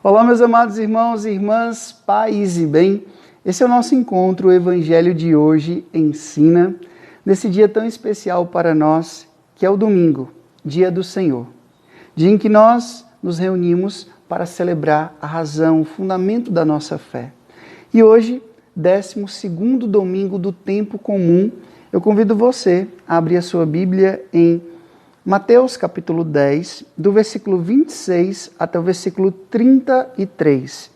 Olá, meus amados irmãos e irmãs, paz e bem. Esse é o nosso encontro, o Evangelho de hoje ensina, nesse dia tão especial para nós, que é o domingo, dia do Senhor. Dia em que nós nos reunimos para celebrar a razão, o fundamento da nossa fé. E hoje, 12º domingo do tempo comum, eu convido você a abrir a sua Bíblia em Mateus capítulo 10, do versículo 26 até o versículo 33.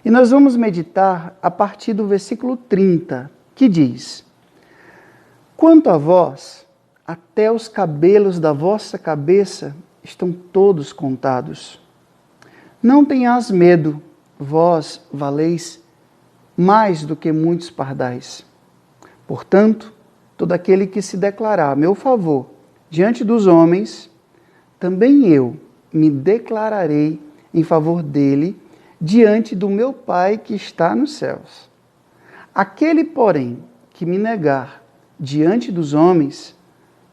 E nós vamos meditar a partir do versículo 30, que diz: Quanto a vós, até os cabelos da vossa cabeça estão todos contados. Não tenhas medo, vós valeis mais do que muitos pardais. Portanto, todo aquele que se declarar a meu favor diante dos homens, também eu me declararei em favor dele diante do meu Pai que está nos céus. Aquele, porém, que me negar diante dos homens,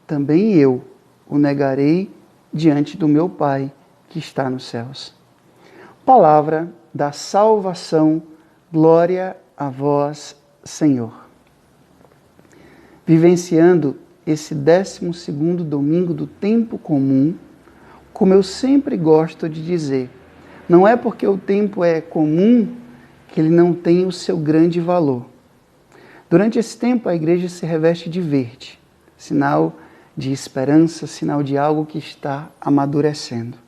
também eu o negarei diante do meu Pai que está nos céus. Palavra da salvação, glória a vós, Senhor. Vivenciando esse 12º domingo do tempo comum, como eu sempre gosto de dizer, não é porque o tempo é comum que ele não tem o seu grande valor. Durante esse tempo, a igreja se reveste de verde, sinal de esperança, sinal de algo que está amadurecendo.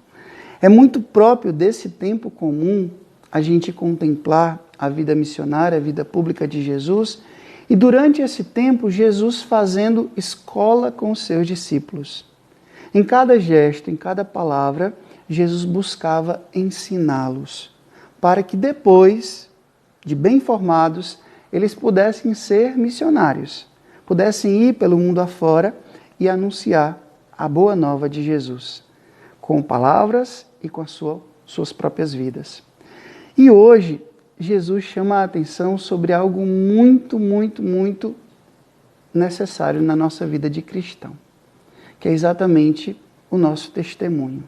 É muito próprio desse tempo comum a gente contemplar a vida missionária, a vida pública de Jesus, e durante esse tempo, Jesus fazendo escola com os seus discípulos. Em cada gesto, em cada palavra, Jesus buscava ensiná-los, para que depois, de bem formados, eles pudessem ser missionários, pudessem ir pelo mundo afora e anunciar a boa nova de Jesus, com palavras e com as suas próprias vidas. E hoje, Jesus chama a atenção sobre algo muito necessário na nossa vida de cristão, que é exatamente o nosso testemunho.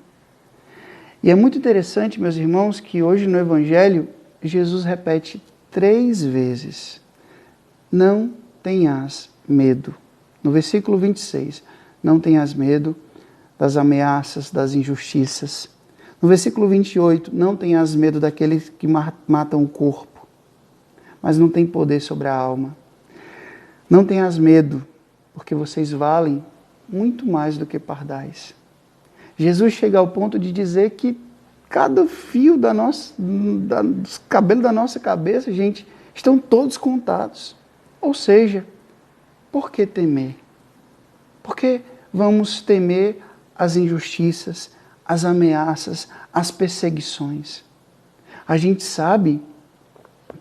E é muito interessante, meus irmãos, que hoje no Evangelho, Jesus repete 3 vezes: não tenhas medo. No versículo 26, não tenhas medo das ameaças, das injustiças. No versículo 28, não tenhas medo daqueles que matam o corpo, mas não têm poder sobre a alma. Não tenhas medo, porque vocês valem muito mais do que pardais. Jesus chega ao ponto de dizer que cada fio dos cabelos da nossa cabeça, gente, estão todos contados. Ou seja, por que temer? Por que vamos temer as injustiças, as ameaças, as perseguições? A gente sabe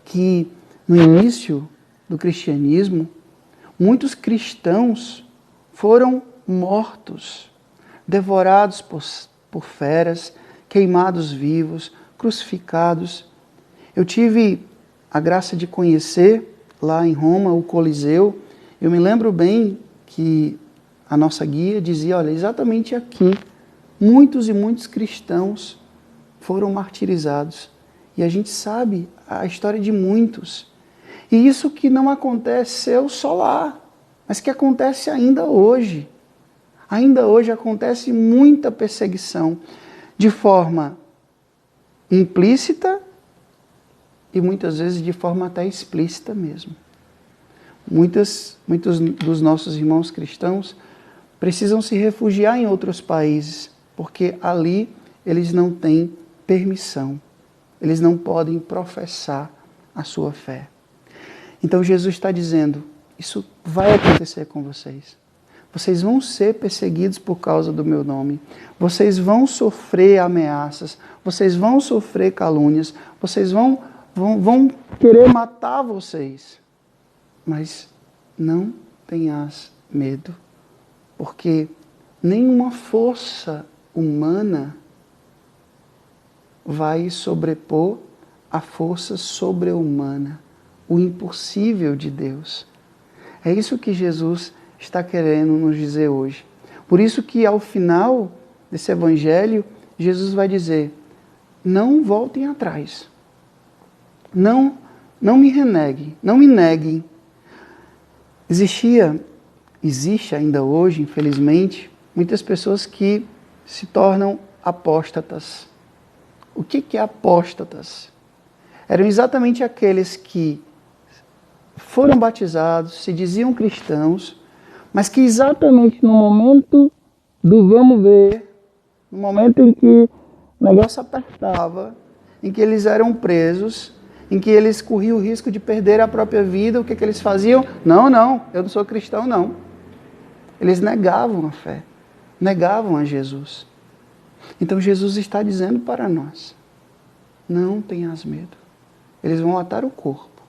que no início do cristianismo, muitos cristãos foram mortos, devorados por feras, queimados vivos, crucificados. Eu tive a graça de conhecer lá em Roma o Coliseu. Eu me lembro bem que a nossa guia dizia, olha, exatamente aqui, muitos e muitos cristãos foram martirizados. E a gente sabe a história de muitos. E isso que não aconteceu só lá, mas que acontece ainda hoje. Ainda hoje acontece muita perseguição, de forma implícita e muitas vezes de forma até explícita mesmo. Muitos dos nossos irmãos cristãos precisam se refugiar em outros países, porque ali eles não têm permissão, eles não podem professar a sua fé. Então Jesus está dizendo, isso vai acontecer com vocês. Vocês vão ser perseguidos por causa do meu nome. Vocês vão sofrer ameaças, vocês vão sofrer calúnias, vocês vão querer matar vocês. Mas não tenhas medo, porque nenhuma força humana vai sobrepor a força sobre-humana, o impossível de Deus. É isso que Jesus está querendo nos dizer hoje. Por isso que ao final desse evangelho, Jesus vai dizer, não voltem atrás. Não me reneguem, não me neguem. Existe ainda hoje, infelizmente, muitas pessoas que se tornam apóstatas. O que é apóstatas? Eram exatamente aqueles que foram batizados, se diziam cristãos, mas que exatamente no momento do vamos ver, no momento em que o negócio apertava, em que eles eram presos, em que eles corriam o risco de perder a própria vida, o que eles faziam? Não, eu não sou cristão, não. Eles negavam a fé, negavam a Jesus. Então Jesus está dizendo para nós, não tenhas medo. Eles vão matar o corpo,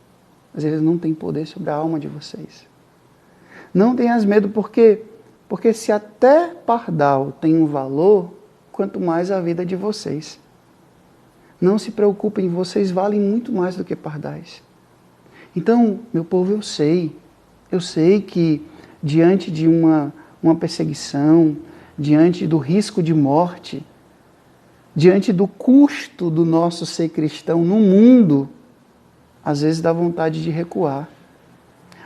mas eles não têm poder sobre a alma de vocês. Não tenhas medo, porque se até pardal tem um valor, quanto mais a vida de vocês. Não se preocupem, vocês valem muito mais do que pardais. Então, meu povo, eu sei que diante de uma perseguição, diante do risco de morte, diante do custo do nosso ser cristão no mundo, às vezes dá vontade de recuar.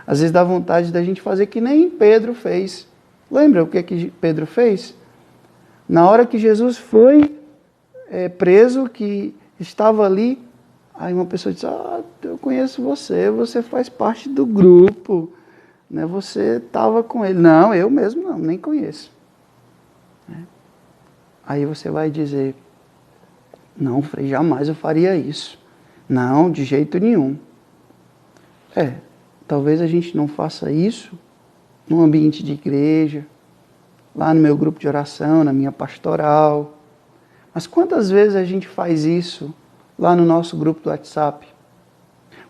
Às vezes dá vontade da gente fazer que nem Pedro fez. Lembra o que Pedro fez? Na hora que Jesus foi preso, que estava ali, aí uma pessoa disse, eu conheço você faz parte do grupo, né? Você estava com ele. Não, eu mesmo não, nem conheço. Aí você vai dizer, não, Frei, jamais eu faria isso. Não, de jeito nenhum. Talvez a gente não faça isso num ambiente de igreja, lá no meu grupo de oração, na minha pastoral. Mas quantas vezes a gente faz isso lá no nosso grupo do WhatsApp?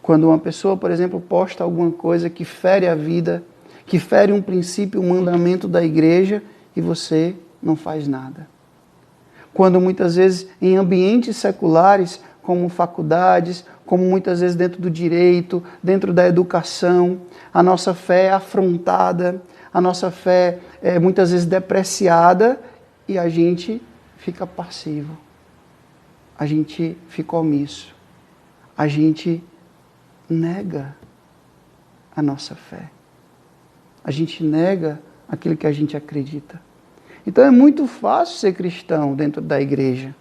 Quando uma pessoa, por exemplo, posta alguma coisa que fere a vida, que fere um princípio, um mandamento da igreja, e você não faz nada. Quando muitas vezes em ambientes seculares, como faculdades, como muitas vezes dentro do direito, dentro da educação, a nossa fé é afrontada, a nossa fé é muitas vezes depreciada e a gente fica passivo, a gente fica omisso, a gente nega a nossa fé, a gente nega aquilo que a gente acredita. Então é muito fácil ser cristão dentro da igreja,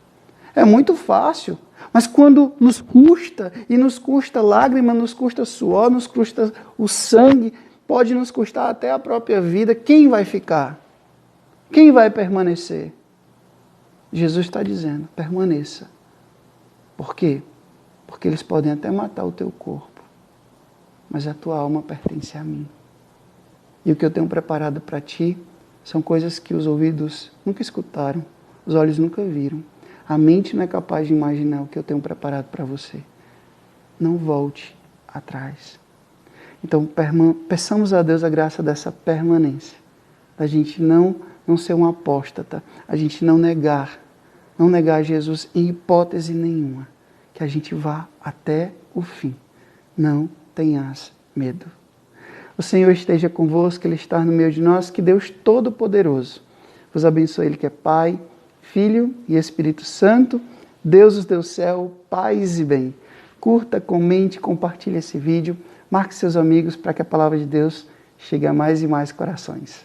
é muito fácil, mas quando nos custa, e nos custa lágrima, nos custa suor, nos custa o sangue, pode nos custar até a própria vida, quem vai ficar? Quem vai permanecer? Jesus está dizendo, permaneça. Por quê? Porque eles podem até matar o teu corpo, mas a tua alma pertence a mim. E o que eu tenho preparado para ti são coisas que os ouvidos nunca escutaram, os olhos nunca viram. A mente não é capaz de imaginar o que eu tenho preparado para você. Não volte atrás. Então, peçamos a Deus a graça dessa permanência. Da gente não ser um apóstata, a gente não negar Jesus em hipótese nenhuma. Que a gente vá até o fim. Não tenhas medo. O Senhor esteja convosco, Ele está no meio de nós, que Deus Todo-Poderoso vos abençoe, Ele que é Pai, Filho e Espírito Santo, Deus do céu, paz e bem. Curta, comente, compartilhe esse vídeo, marque seus amigos para que a palavra de Deus chegue a mais e mais corações.